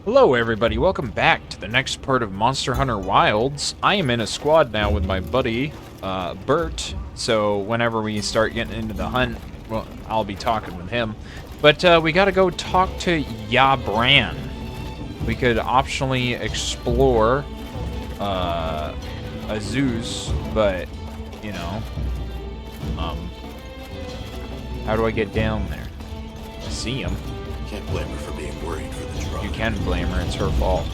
Hello everybody, welcome back to the next part of Monster Hunter Wilds. I am in a squad now with my buddy, Bert, so whenever we start getting into the hunt, well, I'll be talking with him. But we gotta go talk to Yabran. We could optionally explore, Azuz, but, you know, how do I get down there? I see him. Can't blame her for being worried for the drug. You can blame her, it's her fault.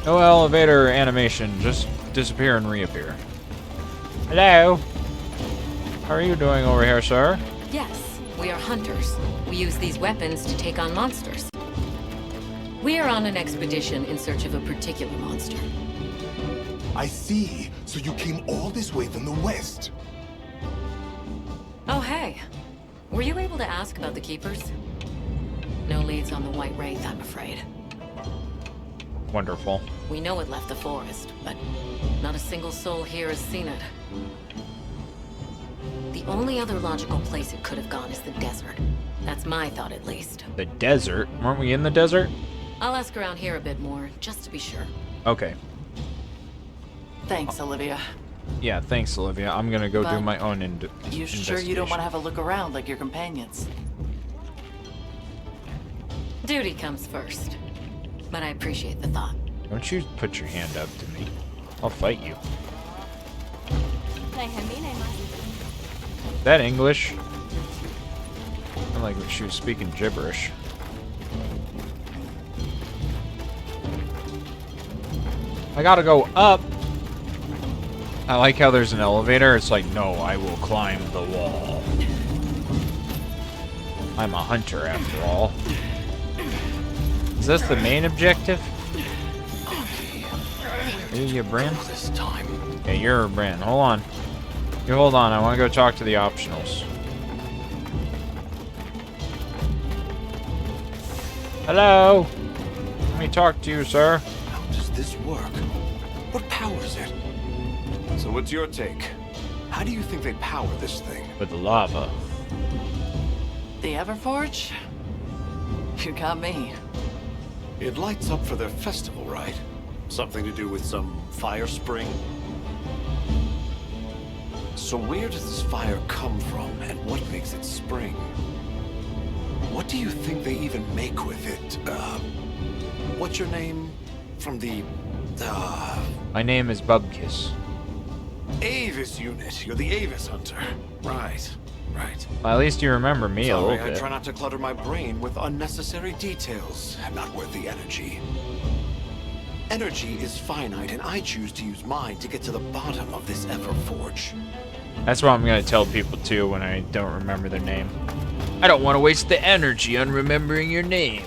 No elevator animation, just disappear and reappear. Hello? How are you doing over here, sir? Yes, we are hunters. We use these weapons to take on monsters. We are on an expedition in search of a particular monster. I see. So you came all this way from the west. Oh, hey. Were you able to ask about the Keepers? No leads on the White Wraith, I'm afraid. Wonderful. We know it left the forest, but not a single soul here has seen it. The only other logical place it could have gone is the desert. That's my thought, at least. The desert? Weren't we in the desert? I'll ask around here a bit more, just to be sure. Okay. Thanks, Olivia. Yeah, thanks, Olivia. I'm gonna go do But my own You sure you don't want to have a look around like your companions? Duty comes first. But I appreciate the thought. Don't you put your hand up to me. I'll fight you. That English? I like when she was speaking gibberish. I gotta go up. I like how there's an elevator. It's like, no, I will climb the wall. I'm a hunter, after all. Is this the main objective? Are you Bran? This time. Okay, you're Bran. Hold on. You hold on. I want to go talk to the optionals. Hello? Let me talk to you, sir. How does this work? What powers it? So what's your take? How do you think they power this thing? With lava. The Everforge? You got me. It lights up for their festival, right? Something to do with some fire spring? So where does this fire come from, and what makes it spring? What do you think they even make with it? What's your name? From the, My name is Bubkiss. Avis unit. You're the Avis hunter. Right. Well, at least you remember me a Sorry, little I bit. try not to clutter my brain with unnecessary details. Not worth the energy. Energy is finite, and I choose to use mine to get to the bottom of this Everforge. That's what I'm going to tell people, too, when I don't remember their name. I don't want to waste the energy on remembering your name.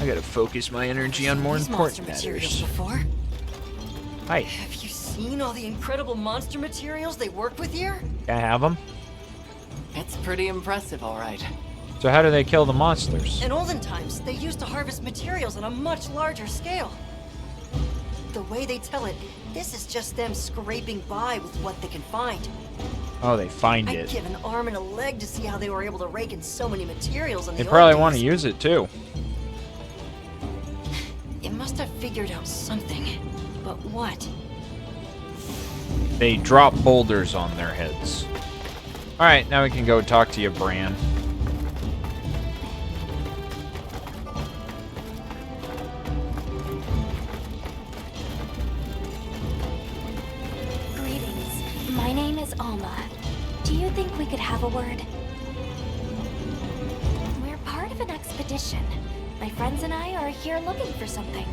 I got to focus my energy on more important matters. Before? Hi. Have you seen all the incredible monster materials they work with here? Can I have them? It's pretty impressive, all right. So how do they kill the monsters? In olden times, they used to harvest materials on a much larger scale. The way they tell it, this is just them scraping by with what they can find. Oh, they find I'd it. give an arm and a leg to see how they were able to rake in so many materials in They the probably old want to days. use it, too. It must have figured out something. But what? They drop boulders on their heads. Alright, now we can go talk to you, Bran. Greetings. My name is Alma. Do you think we could have a word? We're part of an expedition. My friends and I are here looking for something.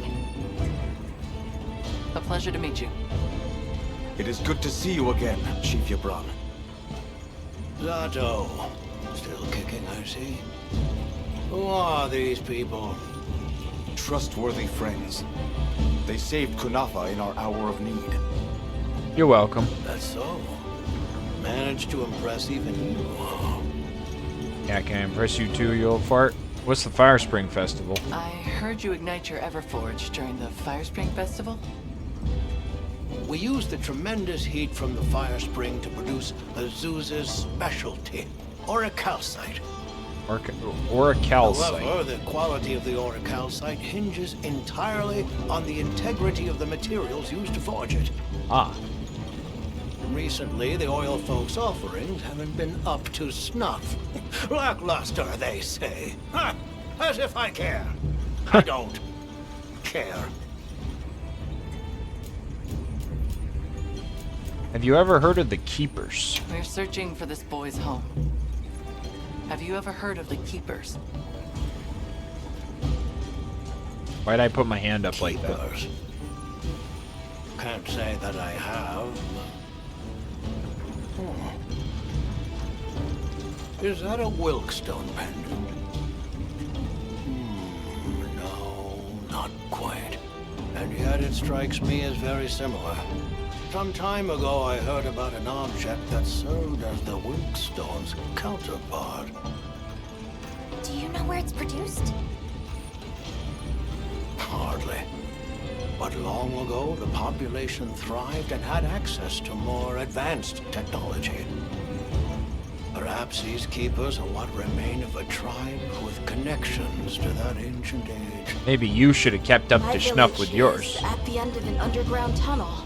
A pleasure to meet you. It is good to see you again, Chief Yabran. Zato. Still kicking, I see. Who are these people? Trustworthy friends. They saved Kunafa in our hour of need. You're welcome. That's so. Managed to impress even you. Yeah, can I impress you too, you old fart? What's the Fire Spring Festival? I heard you ignite your Everforge during the Fire Spring Festival? We use the tremendous heat from the fire spring to produce Azuz's specialty, auric calcite. Orichalcite. However, the quality of the orichalcite hinges entirely on the integrity of the materials used to forge it. Ah. Recently, the oil folks' offerings haven't been up to snuff. Lackluster, they say. Ha! As if I care. I don't care. Have you ever heard of the Keepers? We're searching for this boy's home. Have you ever heard of the Keepers? Why'd I put my hand up like that? Keepers. Can't say that I have. Is that a Wilkstone pendant? No, not quite. And yet it strikes me as very similar. Some time ago I heard about an object that served as the Wilkstone's counterpart. Do you know where it's produced? Hardly. But long ago, the population thrived and had access to more advanced technology. Perhaps these keepers are what remain of a tribe with connections to that ancient age. Maybe you should have kept up My to snuff village with is yours. at the end of an underground tunnel.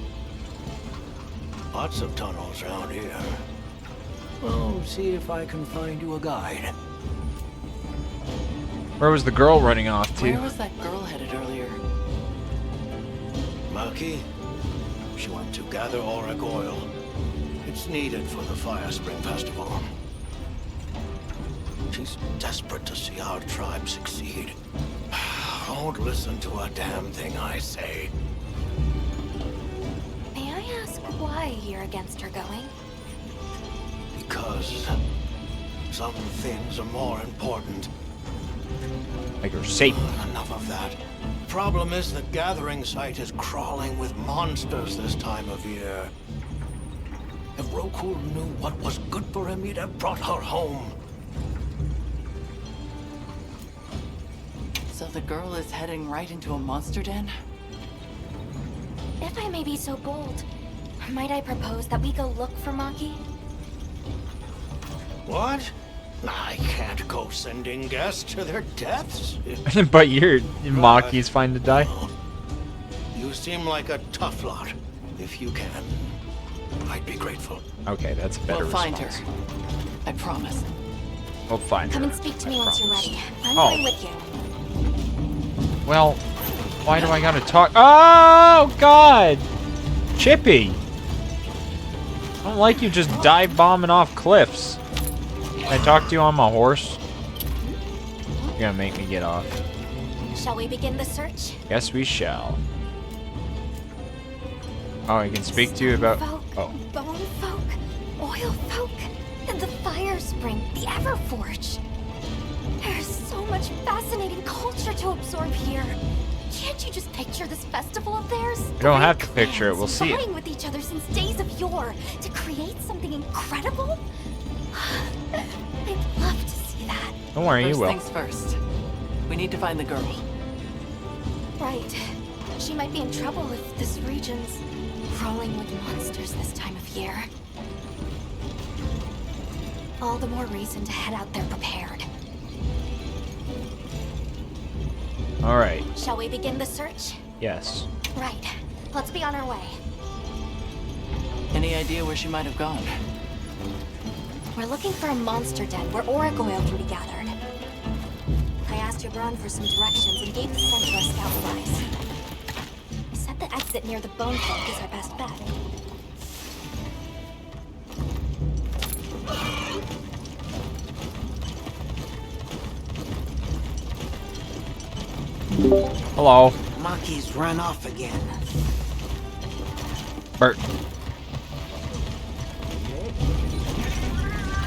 Lots of tunnels around here. Well, see if I can find you a guide. Where was the girl running off Where to? was that girl headed earlier? Murky? She went to gather auric oil. It's needed for the Fire Spring Festival. She's desperate to see our tribe succeed. Don't listen to a damn thing I say. May I ask why you're against her going? Because some things are more important. Like her safe. Enough of that. Problem is the gathering site is crawling with monsters this time of year. If Roku knew what was good for him, he'd have brought her home. So the girl is heading right into a monster den? If I may be so bold, might I propose that we go look for Maki? What? I can't go sending guests to their deaths. But you're Maki's fine to die. You seem like a tough lot. If you can, I'd be grateful. Okay, that's a better We'll find response. her. I promise. We'll find Come her. and speak to I me once you're promise. ready. I'm Oh. going with you. Well, why do I gotta talk? Oh, God! Chippy! I don't like you just dive bombing off cliffs. Can I talk to you on my horse? You're gonna make me get off. Shall we begin the search? Yes, we shall. Oh, I can speak to you about... Folk, Oh. bone folk, oil folk, and the Fire Spring, the Everforge. There's so much fascinating culture to absorb here. Can't you just picture this festival of theirs? You don't have to Three picture it, we'll clans see it. vying with each other since days of yore to create something incredible? I'd love to see that. Don't worry, you First will. things first. We need to find the girl. Right. She might be in trouble if this region's crawling with monsters this time of year. All the more reason to head out there prepared. Alright, Shall we begin the search? yes. Right. Let's be on our way. Any idea where she might have gone? We're looking for a monster den where auric oil can be gathered. I asked Jabron for some directions and gave the center a scout device. He said the exit near the bone folk is our best bet. Hello, Maki's run off again. Bert.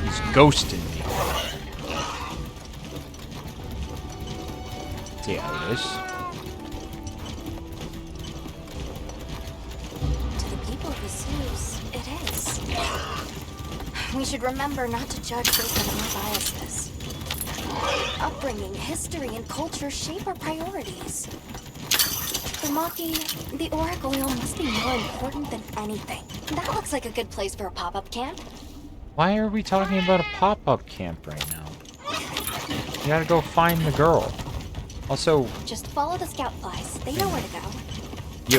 He's ghosting me. See how it is. To the people of the zoos, it is. We should remember not to judge based on our biases. Upbringing, history, and culture shape our priorities. For Maki, the auric oil must be more important than anything. That looks like a good place for a pop-up camp. Why are we talking about a pop-up camp right now? You gotta go find the girl. Also, Just follow the scout flies. They know where to go. you.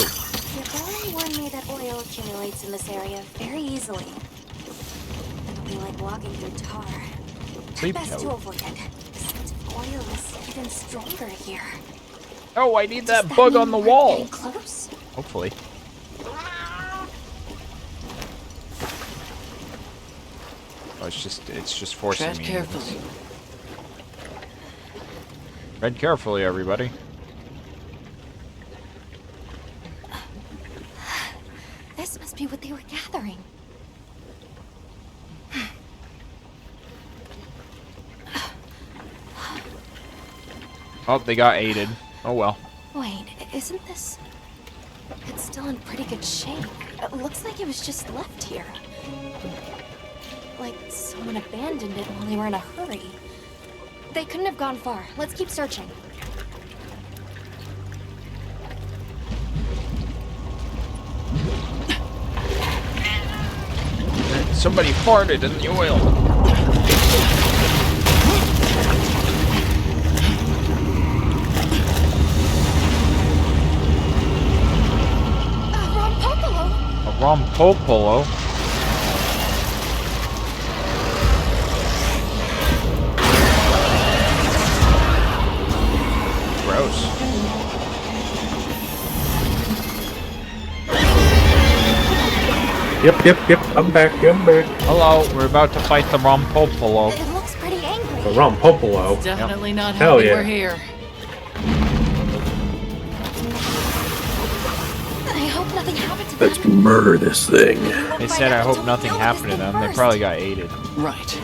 Your brother warned me that oil accumulates in this area very easily. It'll be like walking through tar. Sleep Best to toad. avoid it. The scent of oil is even stronger here. Oh, I need Does that bug mean on the we're wall. getting close? Hopefully. Oh, it's just forcing Tread me. into this. carefully. Tread carefully, everybody. This must be what they were gathering. Oh, they got aided. Oh well. Wait, isn't this... It's still in pretty good shape. It looks like it was just left here. Like someone abandoned it while they were in a hurry. They couldn't have gone far. Let's keep searching. Somebody farted in the oil. Rompopolo! A rompopolo. Gross. Yep. I'm back. Hello, we're about to fight the rompopolo. It looks pretty angry. The Rompopolo. Definitely not Hell happy yeah. we're here. I hope nothing happened to them. Let's murder this thing. They said I hope nothing happened to them. They probably got aided. Right.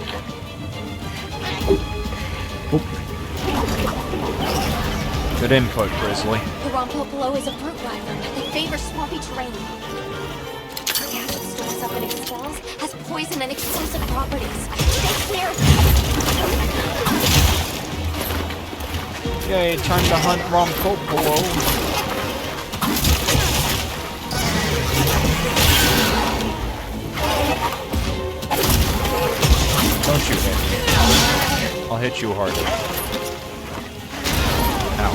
Good input, Grizzly. The Rompopolo is a brute wyvern. They favor swampy terrain. The gas that stores up and expels has poison and explosive properties. Stay clear. Yay, time to hunt rompopolo. Don't you hit me. I'll hit you harder. Ow.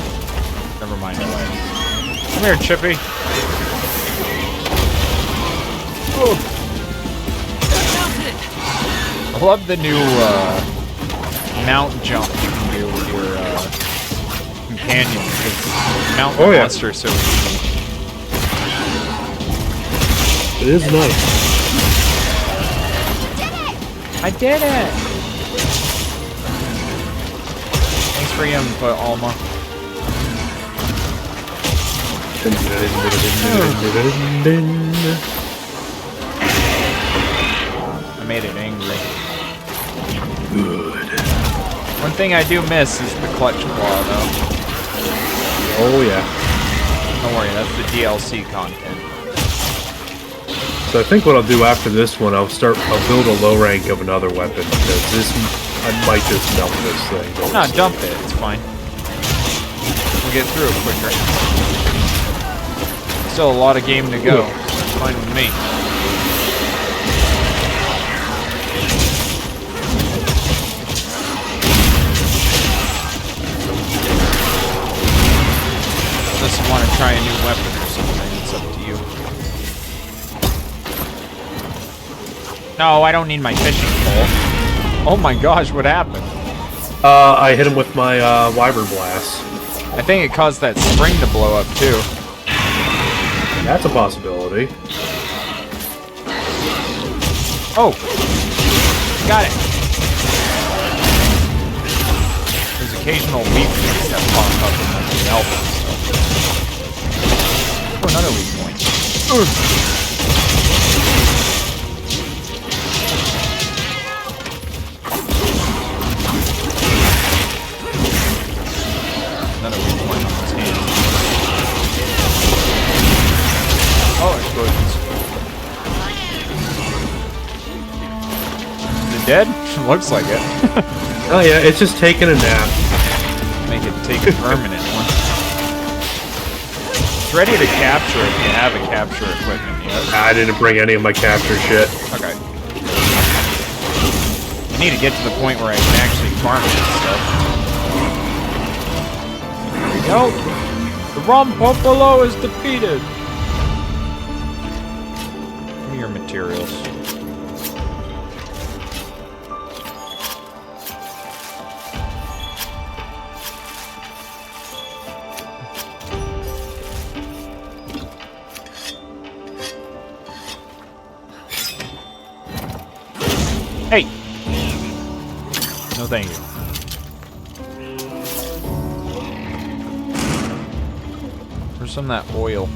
Never mind. Come here, Chippy. Ooh. I love the new mount jump you can do with your companion. Because mount the monster so easy. It is nice. I did it! Thanks for your input, Alma. I made it angry. Good. One thing I do miss is the clutch claw, though. Oh yeah. Don't worry, that's the DLC content. So I think what I'll do after this one, I'll build a low rank of another weapon because I might just dump this thing. No, dump it. It's fine. We'll get through it quicker. Still a lot of game to go. It's fine with me. Unless you want to try a new weapon or something, it's up to you. No, I don't need my fishing pole. Oh my gosh, what happened? I hit him with my Wyvern Blast. I think it caused that spring to blow up too. That's a possibility. Oh! Got it! There's occasional weak points that pop up in the album. Oh, another weak point. Another weak point on his hand. Oh, explosions. Is it dead? Looks like it. Oh yeah, it's just taking a nap. Make it take a permanent one. It's ready to capture if you have a capture equipment yet. I didn't bring any of my capture shit. Okay. I need to get to the point where I can actually farm it and stuff. Nope. The Rompopolo is defeated. Give me your materials. Hey! No thank you. Where's some of that oil?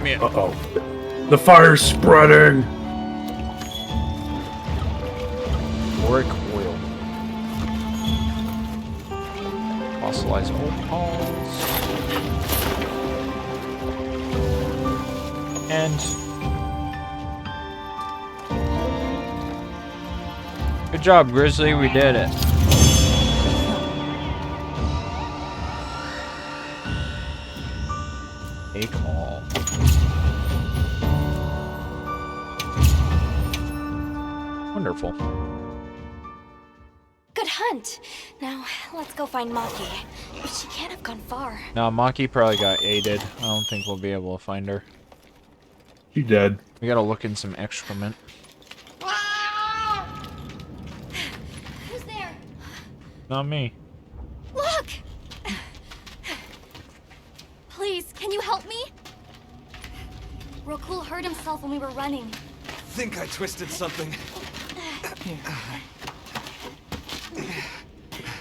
Man. Uh-oh. The fire's spreading! Boric oil. Fossilized opals. And... good job, Grizzly. We did it. Take all. Wonderful. Good hunt. Now, let's go find Maki. But she can't have gone far. Now, Maki probably got aided. I don't think we'll be able to find her. She dead. We gotta look in some excrement. Who's there? Not me. Look! Please, can you help me? Rokul hurt himself when we were running. Think I twisted something.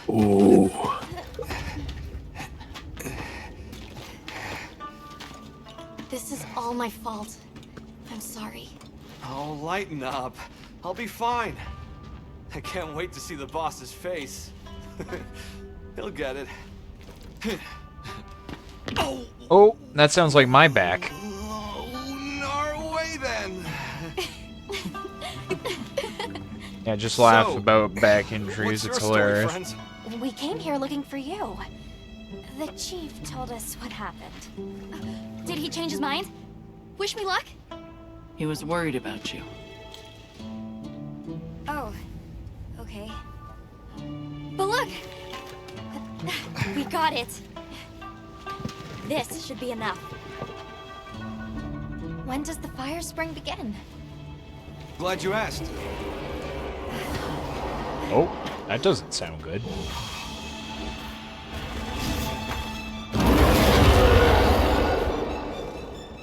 Ooh. This is all my fault. I'm sorry. Oh, lighten up. I'll be fine. I can't wait to see the boss's face. He'll get it. Oh, that sounds like my back. Our way then. Yeah, just laugh So, about back injuries. What's your It's story, hilarious. friends? We came here looking for you. The chief told us what happened. Did he change his mind? Wish me luck? He was worried about you. Oh, okay. But look! We got it. This should be enough. When does the fire spring begin? Glad you asked. Oh, that doesn't sound good.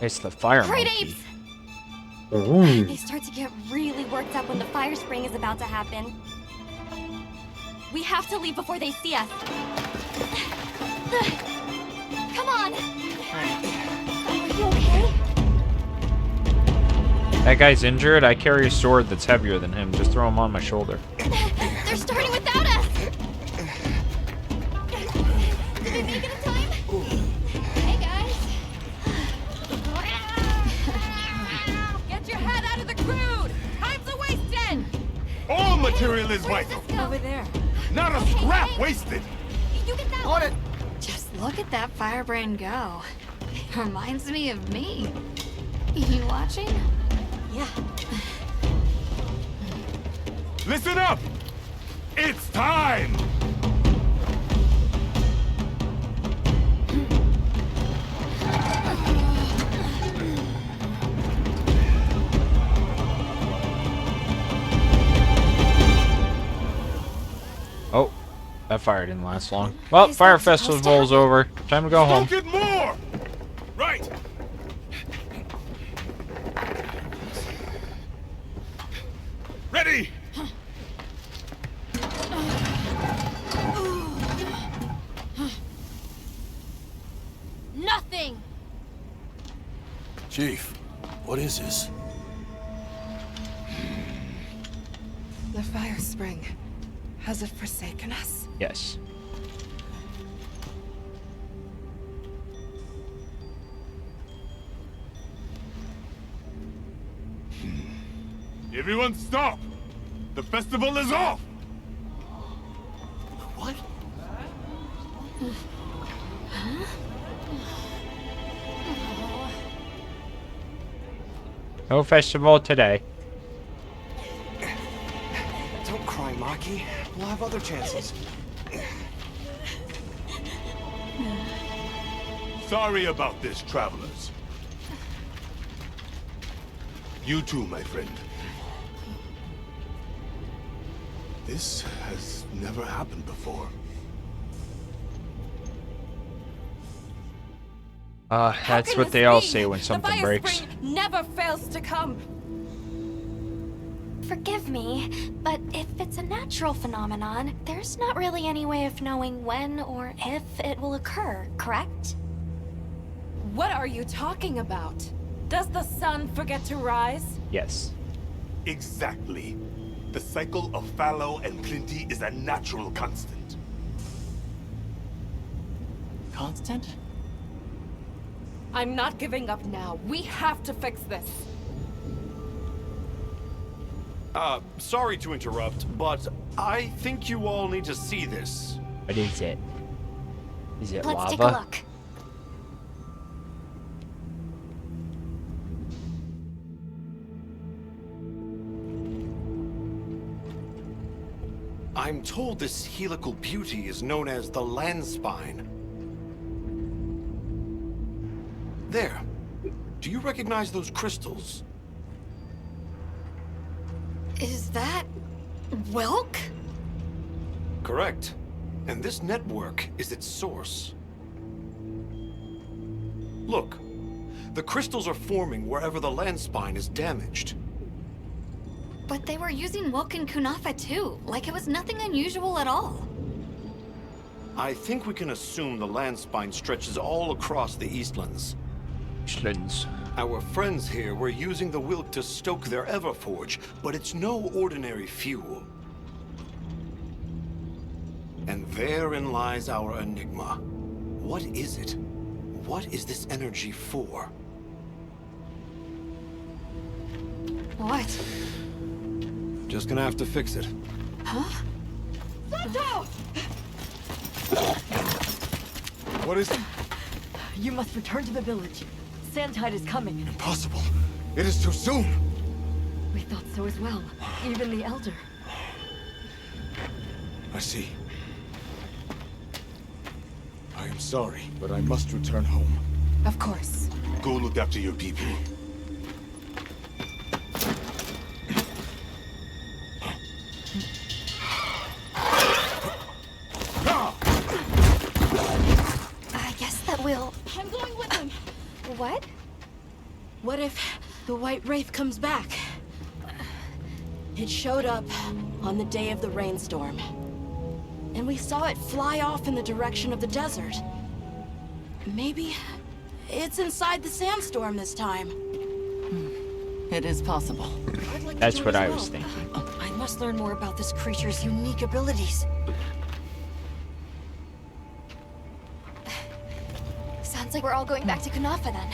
It's the fire Great monkey. apes! Ooh. They start to get really worked up when the fire spring is about to happen. We have to leave before they see us. Come on! Are you okay? That guy's injured. I carry a sword that's heavier than him. Just throw him on my shoulder. They're starting without us! Did we make it in time? Hey, guys! Get your head out of the crude! Time's a wasting! All material is Where's vital. this go? Over there. Not a scrap wasted. You get that one! Just look at that firebrand go. Reminds me of me. You watching? Yeah. Listen up. It's time. Oh, that fire didn't last long. Well, fire festival's over. Time to go home. Don't get more. Right. Ready. Nothing! Chief, what is this? The fire spring. Has it forsaken us? Yes. Everyone stop. The festival is off. What? No festival today. Don't cry, Maki. We'll have other chances. Sorry about this, travelers. You too, my friend. This has never happened before. That's what they all say when something breaks. Never fails to come. Forgive me, but if it's a natural phenomenon, there's not really any way of knowing when or if it will occur, correct? What are you talking about? Does the sun forget to rise? Yes. Exactly. The cycle of fallow and plenty is a natural constant. Constant? I'm not giving up now. We have to fix this. Sorry to interrupt, but I think you all need to see this. What is it? Is it lava? Let's take a look. I'm told this helical beauty is known as the land spine. There. Do you recognize those crystals? Is that... Welk? Correct. And this network is its source. Look. The crystals are forming wherever the land spine is damaged. But they were using Welk and Kunafa too, like it was nothing unusual at all. I think we can assume the land spine stretches all across the Eastlands. Eastlands. Our friends here were using the Wilk to stoke their Everforge, but it's no ordinary fuel. And therein lies our enigma. What is it? What is this energy for? What? Just gonna have to fix it. Huh? Santo! What is it? You must return to the village. Sandtide is coming. Impossible. It is too soon. We thought so as well. Even the Elder. I see. I am sorry, but I must return home. Of course. Go look after your people. I guess that we'll... I'm going with him. What? What if the White Wraith comes back? It showed up on the day of the rainstorm. And we saw it fly off in the direction of the desert. Maybe it's inside the sandstorm this time. It is possible. I'd like to That's join what as I well. was thinking. I must learn more about this creature's unique abilities. Sounds like we're all going back to Kunafa then.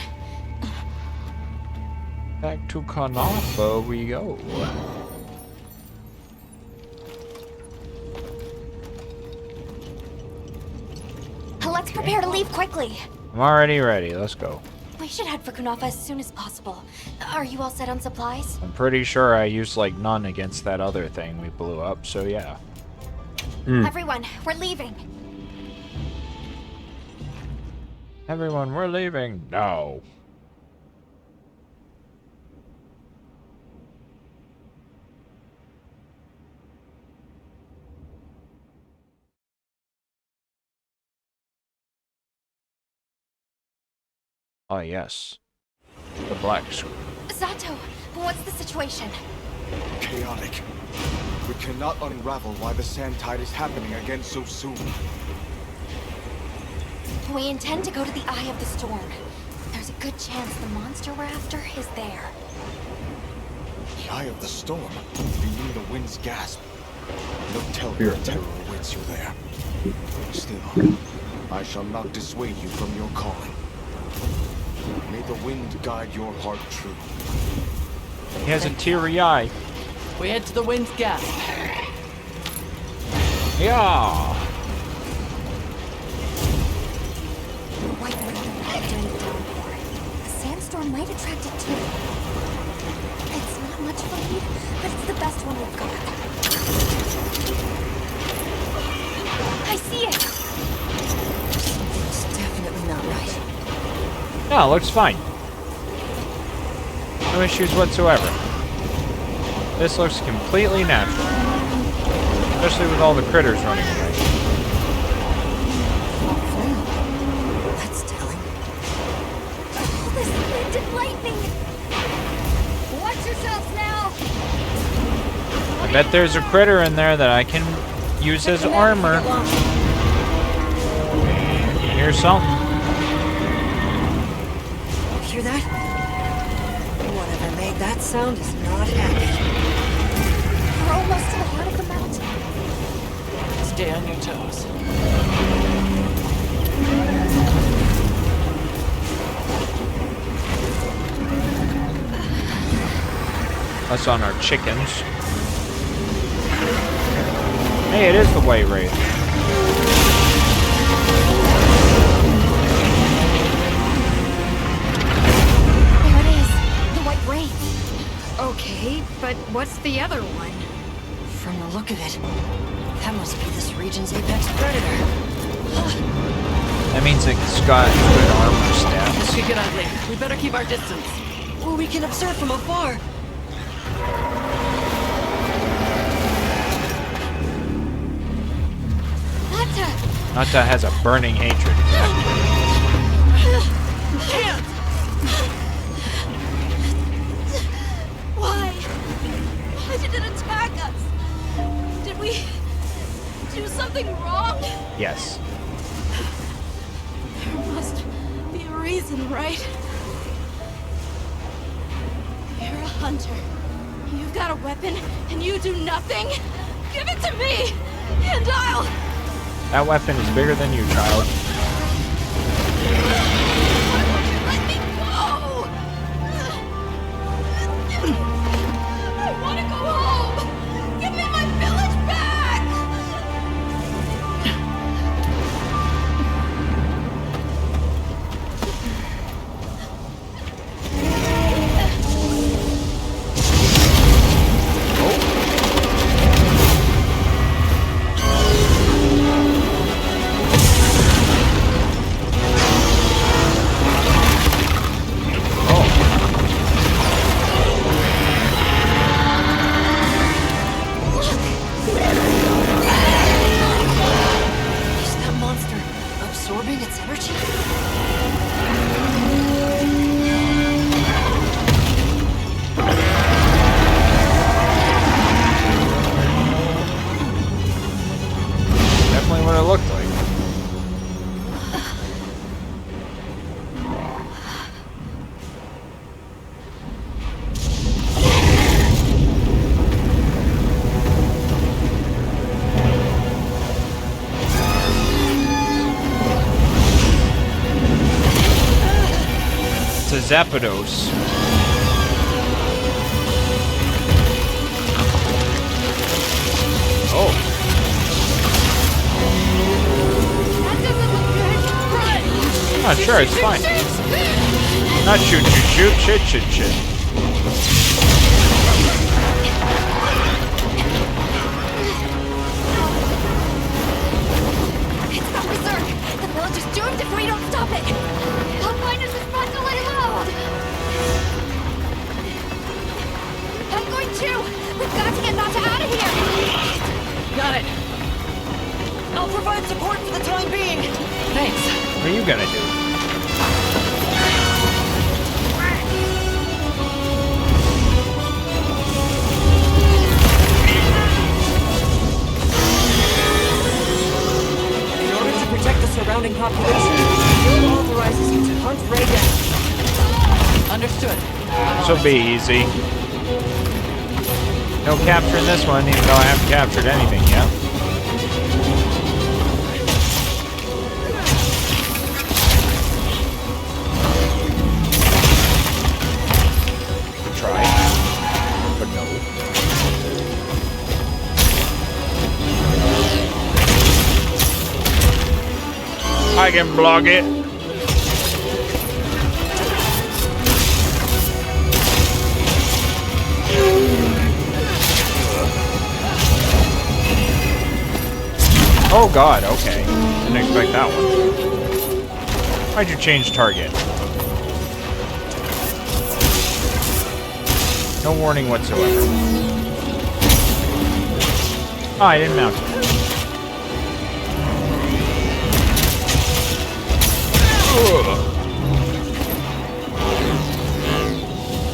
Back to Kunafa we go. Let's prepare to leave quickly. I'm already ready. Let's go. We should head for Kunafa as soon as possible. Are you all set on supplies? I'm pretty sure I used like none against that other thing we blew up, so yeah. Everyone, we're leaving. Everyone, we're leaving. No. Ah, yes. The black screen. Zato, what's the situation? Chaotic. We cannot unravel why the sand tide is happening again so soon. We intend to go to the Eye of the Storm. There's a good chance the monster we're after is there. The eye of the storm. You mean the wind's gasp? No telling what terror awaits you there. Still, I shall not dissuade you from your calling. May the wind guide your heart true. He has a teary eye. We head to the wind's gasp. Yeah. The White Wraith arrived during the downpour. The sandstorm might attract it too. It's not much of a lead, but it's the best one we've got. I see it! It's definitely not right. No, it looks fine. No issues whatsoever. This looks completely natural. Especially with all the critters running away. That's telling. Oh, this wind and lightning! Watch yourselves now! I bet there's a critter in there that I can use as armor. Here's something. Hear that? Whatever made that sound is not happy. We're almost to the heart of the mountain. Stay on your toes. Us on our chickens. Hey, it is the White Wraith. There it is. The White Wraith. Okay, but what's the other one? From the look of it, that must be this region's apex predator. That means it's got good armor This stats. could get ugly. We better keep our distance. Or we can observe from afar. Nata has a burning hatred. Can't! Why? Why did it attack us? Did we do something wrong? Yes. There must be a reason, right? You're a hunter. You've got a weapon, and you do nothing? Give it to me, and I'll... That weapon is bigger than you, child. Why won't you let me go? I want to go home. Give me my village back. Is that monster absorbing its energy? Definitely what it looked like. It's a Zapdos. Oh. That doesn't look good. Run! Oh, sure, it's fine. Not shoot, shoot, shoot, shit, shit, shit. It's got berserk! The village is doomed if we don't stop it! I'll find us a spot to lay low! I'm going too! We've got to get Nata out of here! Got it. I'll provide support for the time being! Thanks. What are you gonna do? In order to protect the surrounding population, the guild authorizes you to hunt Ray down. Understood. This'll be easy. No capturing this one, even though I haven't captured anything yet. Try. But no. I can block it. Oh god, okay. Didn't expect that one. Why'd you change target? No warning whatsoever. Oh, I didn't mount it.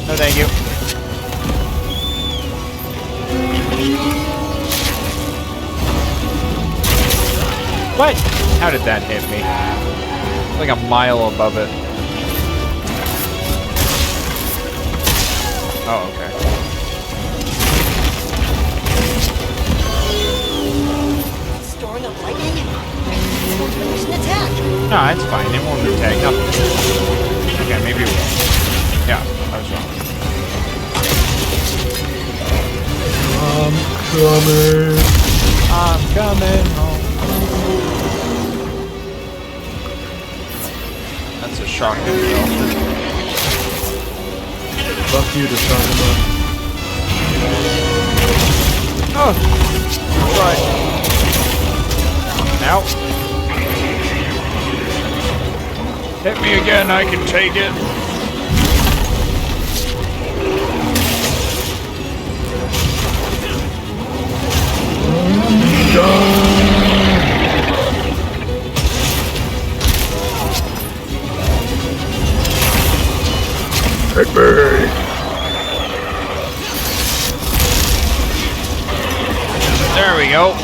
No, thank you. What? How did that hit me? Like a mile above it. Oh, okay. Storing up lightning? It won't finish an attack. No, it's fine. It won't attack. Nothing. Okay, maybe it will. Yeah, I was wrong. I'm coming home. That's a shocking development. Fuck you to Sakuma. Oh! Right. Now. Hit me again, I can take it. Hit me! There we go.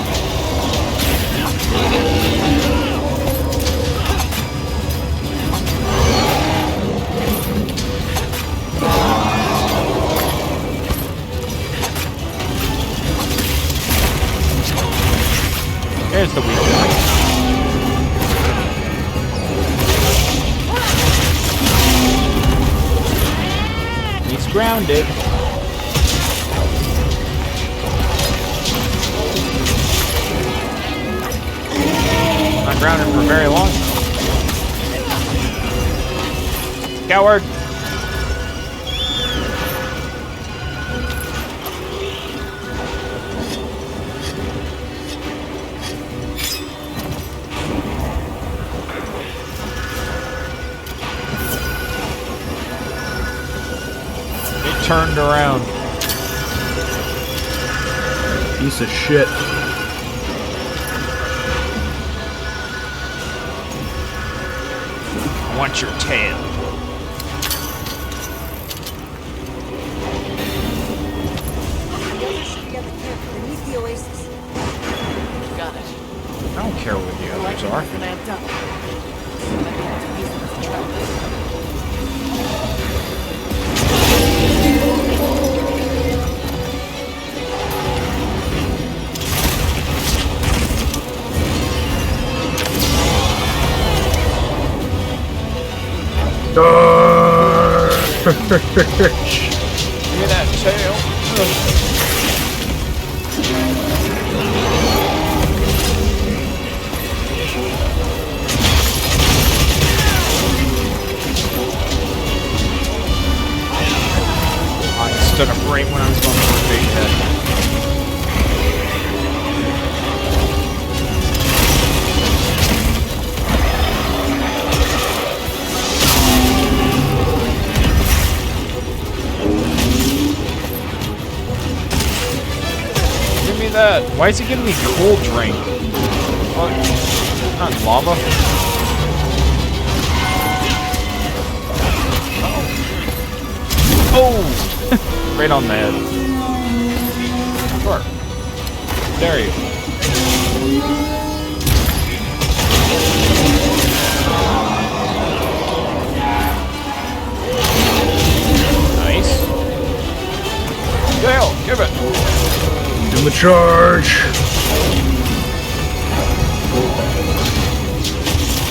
There's the weak point. He's grounded. Not grounded for very long. Coward. Turned around. Piece of shit. I want your tail. The others should be at the camp beneath the oasis. Got it. I don't care what the others are. Amped up. I can't do these as a trap. Give me that tail. I stood up right when I was going for a big head. That. Why is he giving me cool drink? What? Not lava. Oh! Right on the head. Sure. There you go. Nice. Dale, give it. In the charge!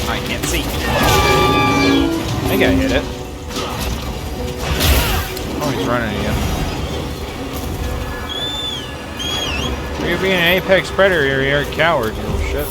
I can't see. I think I hit it. Oh, he's running again. You're being an apex predator, you're a coward, you little shit.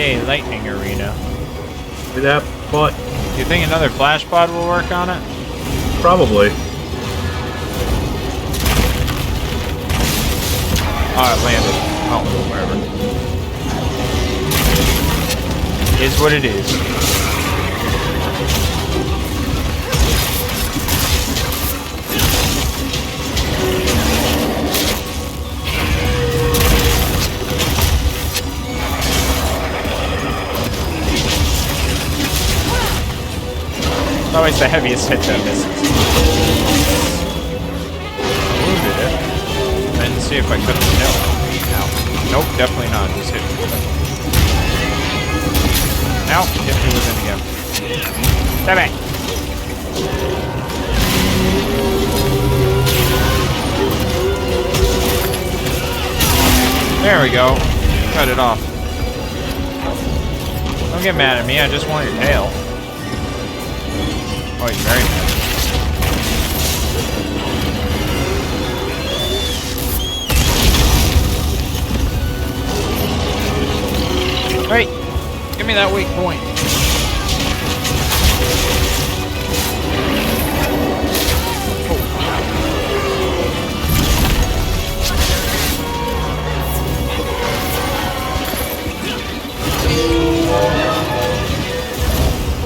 Yay, lightning arena. See that butt? Do you think another flash pod will work on it? Probably. Oh, it landed. Oh, wherever. Is what it is. It's always the heaviest hit that misses. Wounded it. I didn't see if I couldn't kill. Ow. Nope, definitely not. Just hit me with it. Ow, hit me with it again. Damn it! There we go. Cut it off. Don't get mad at me, I just want your tail. Oh, he's very mad. Wait! Give me that weak point.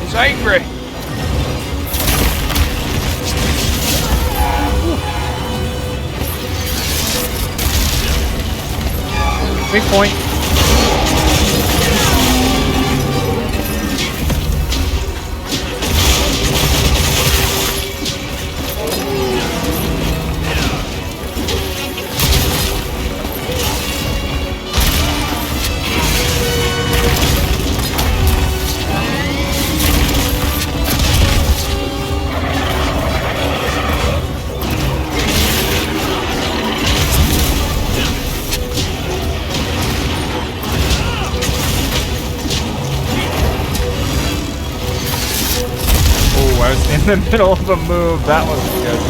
He's angry! Weak point. I was in the middle of a move. That was good.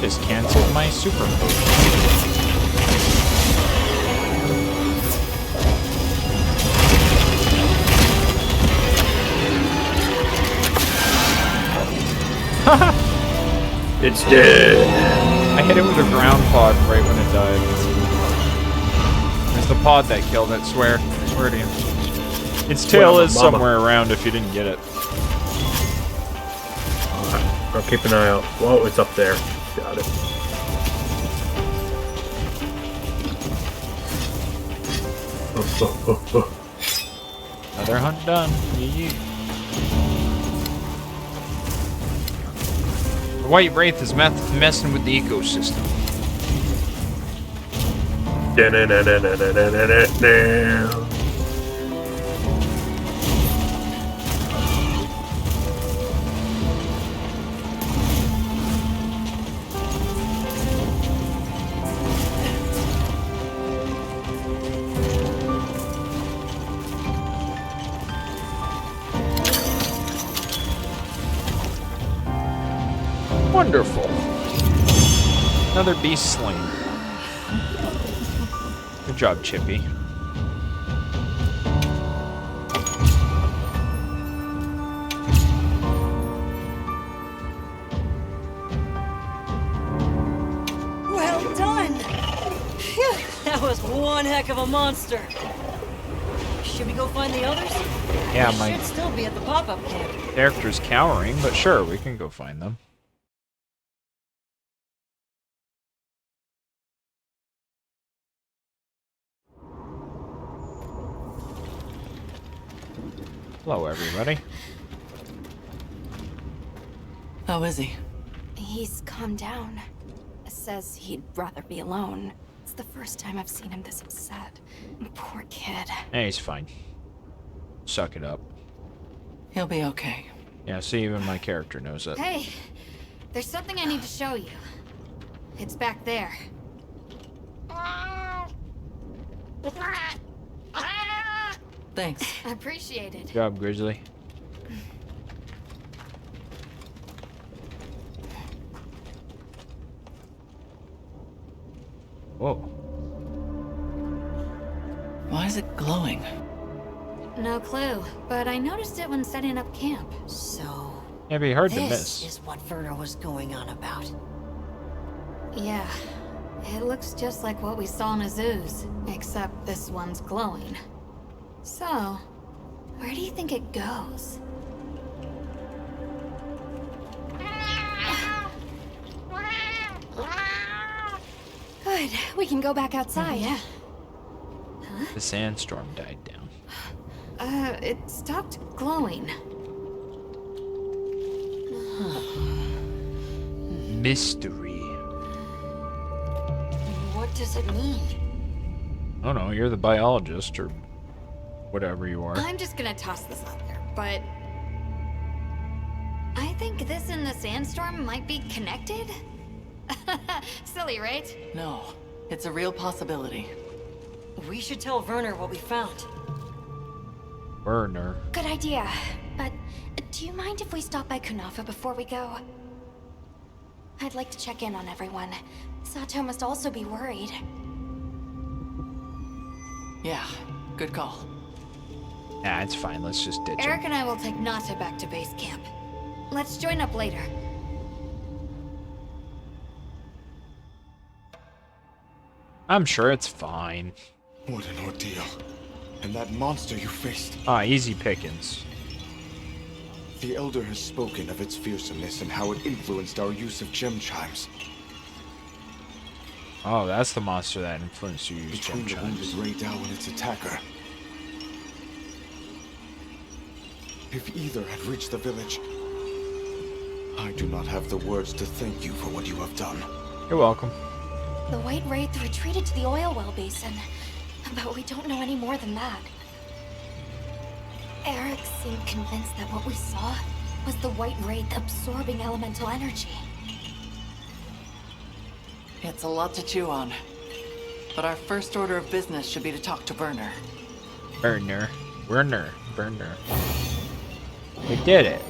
Just canceled my super move. It's dead. I hit it with a ground pod right when it died. It's the pod that killed it, swear. I swear to you. Its tail is somewhere around if you didn't get it. I'll keep an eye out. Whoa, it's up there. Got it. Another hunt done. Yee. The White Wraith is messing with the ecosystem. Wonderful. Another beast slain. Good job, Chippy. Well done! Phew, that was one heck of a monster. Should we go find the others? Yeah, they my should still be at the pop-up camp. character's cowering, but sure, we can go find them. Hello, everybody. How is he? He's calmed down. Says he'd rather be alone. It's the first time I've seen him this upset. Poor kid. Hey, he's fine. Suck it up. He'll be okay. Yeah, see, even my character knows it. Hey, there's something I need to show you. It's back there. Thanks. I appreciate it. Good job, Grizzly. Whoa. Why is it glowing? No clue, but I noticed it when setting up camp. So... It'd be hard to this miss. is what Werner was going on about. Yeah. It looks just like what we saw in Azuz, except this one's glowing. So, where do you think it goes? Good. We can go back outside. Yeah. The sandstorm died down. It stopped glowing. Mystery. What does it mean? I don't know, you're the biologist or whatever you are. I'm just gonna toss this out there, but... I think this and the sandstorm might be connected? Silly, right? No, it's a real possibility. We should tell Werner what we found. Werner. Good idea. But do you mind if we stop by Kunafa before we go? I'd like to check in on everyone. Sato must also be worried. Yeah, good call. Nah, it's fine. Let's just ditch Eric him. and I will take Nata back to base camp. Let's join up later. I'm sure it's fine. What an ordeal. And that monster you faced. Ah, easy pickings. The Elder has spoken of its fearsomeness and how it influenced our use of gem chimes. Oh, that's the monster that influenced you to use Between gem the wounded chimes. Rey Dao and its attacker. If either had reached the village, I do not have the words to thank you for what you have done. You're welcome. The White Wraith retreated to the oil well basin, but we don't know any more than that. Eric seemed convinced that what we saw was the White Wraith absorbing elemental energy. It's a lot to chew on. But our first order of business should be to talk to Werner. Werner. We did it.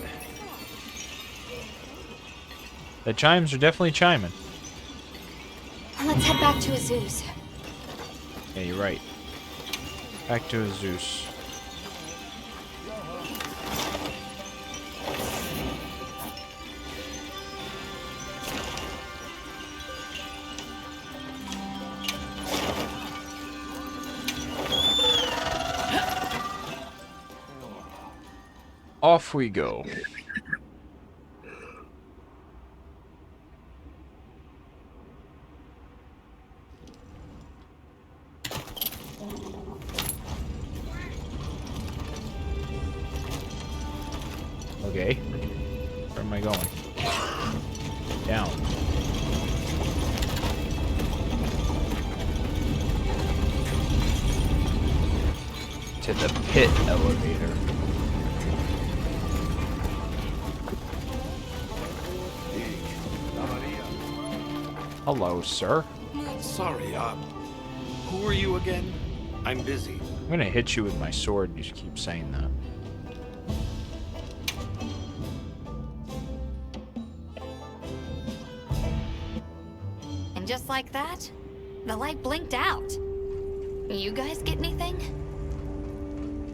The chimes are definitely chiming. Let's head back to Azuz. Yeah, you're right. Back to Zeus. Off we go. Okay. Where am I going? Down. To the pit elevator. Hello, sir. Sorry, who are you again? I'm busy. I'm gonna hit you with my sword. You just keep saying that. And just like that, the light blinked out. You guys get anything?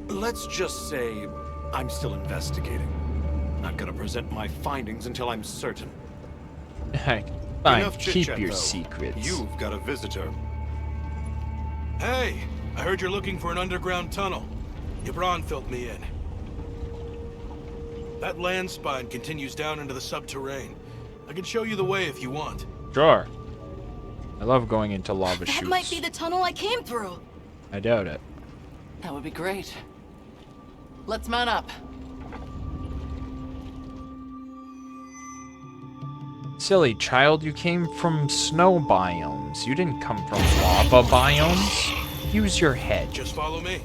Let's just say I'm still investigating. Not gonna present my findings until I'm certain. Fine, Enough keep chit-chat, your though. secrets. You've got a visitor. Hey, I heard you're looking for an underground tunnel. Yabron filled me in. That land spine continues down into the subterrane. I can show you the way if you want. Sure. I love going into lava That chutes. might be the tunnel I came through. I doubt it. That would be great. Let's mount up. Silly child, you came from snow biomes. You didn't come from lava biomes. Use your head. Just follow me.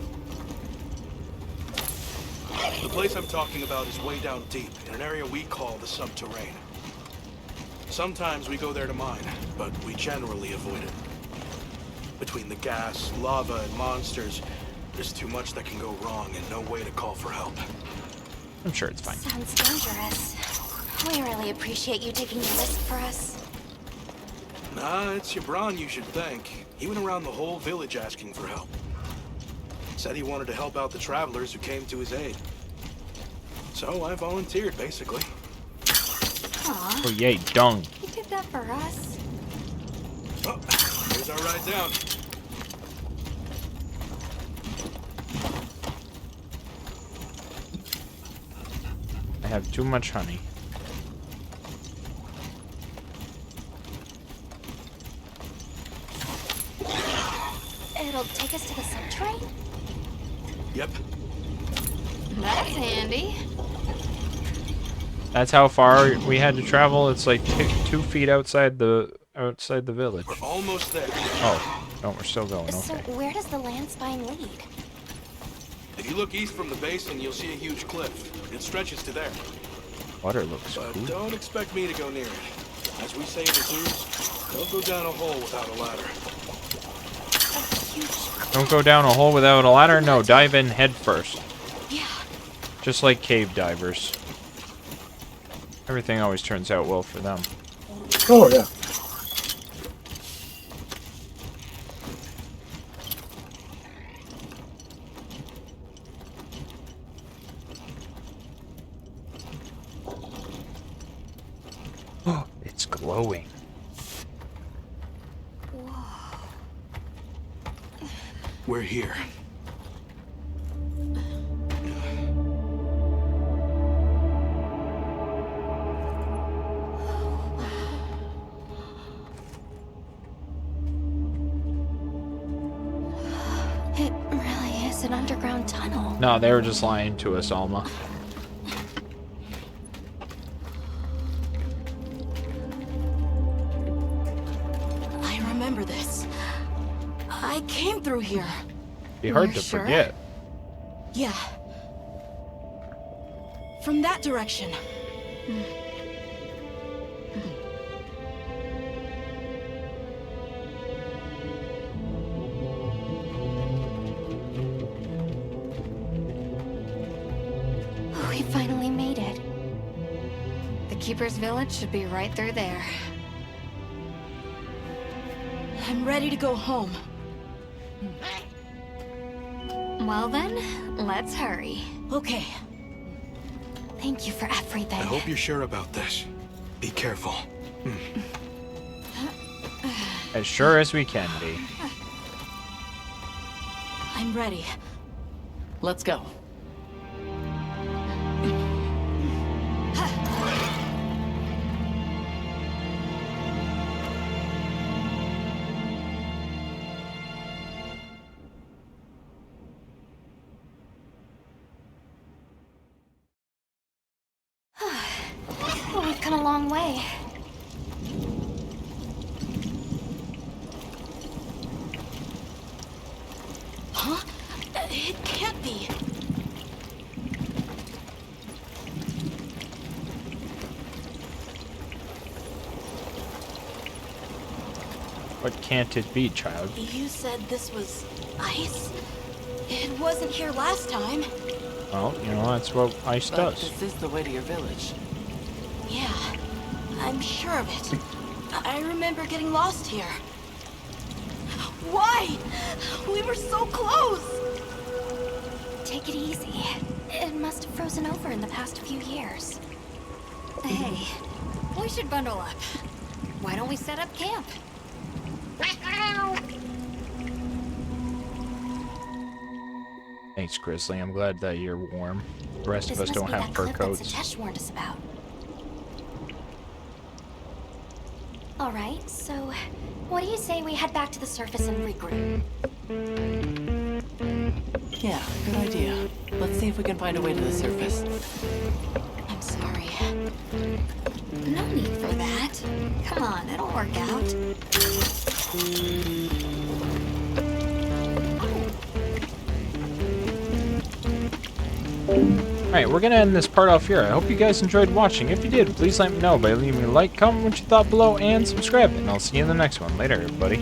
The place I'm talking about is way down deep, in an area we call the subterrane. Sometimes we go there to mine, but we generally avoid it. Between the gas, lava, and monsters, there's too much that can go wrong and no way to call for help. I'm sure it's fine. Sounds dangerous. We really appreciate you taking the risk for us. Nah, it's Gibran you should thank. He went around the whole village asking for help. Said he wanted to help out the travelers who came to his aid. So I volunteered, basically. Aw. Oh, yay, dung. You did that for us. Oh, here's our ride down. I have too much honey. It'll take us to the subterranean? Yep. That's handy. That's how far we had to travel. It's like 2 feet outside the village. We're almost there. Oh, no, we're still going. So Okay. where does the land spine lead? If you look east from the basin, you'll see a huge cliff. It stretches to there. Water looks But cool. don't expect me to go near it. As we say in the zoos, don't go down a hole without a ladder. Don't go down a hole without a ladder. No, dive in head first. Yeah. Just like cave divers. Everything always turns out well for them. Oh, yeah. Oh, it's glowing. We're here. It really is an underground tunnel. No, they were just lying to us, Alma. I remember this. I came through here. Be hard You're to sure? forget. Yeah. From that direction. We finally made it. The Keeper's village should be right through there. I'm ready to go home. Well then, let's hurry. Okay. Thank you for everything. I hope you're sure about this. Be careful. As sure as we can be. I'm ready. Let's go. Well, we've come a long way. Huh? It can't be. What can't it be, child? You said this was ice? It wasn't here last time. Well, you know, that's what ice But does. this is the way to your village. Yeah, I'm sure of it. I remember getting lost here. Why? We were so close! Take it easy. It must have frozen over in the past few years. Hey, we should bundle up. Why don't we set up camp? Thanks, Grizzly. I'm glad that you're warm. The rest of us This don't must be have that fur cliff that coats. Satesh warned us about. All right, so what do you say we head back to the surface and regroup? Yeah, good idea. Let's see if we can find a way to the surface. I'm sorry. No need for that. Come on, it'll work out. Alright, we're gonna end this part off here. I hope you guys enjoyed watching. If you did, please let me know by leaving a like, comment what you thought below, and subscribe. And I'll see you in the next one. Later, everybody.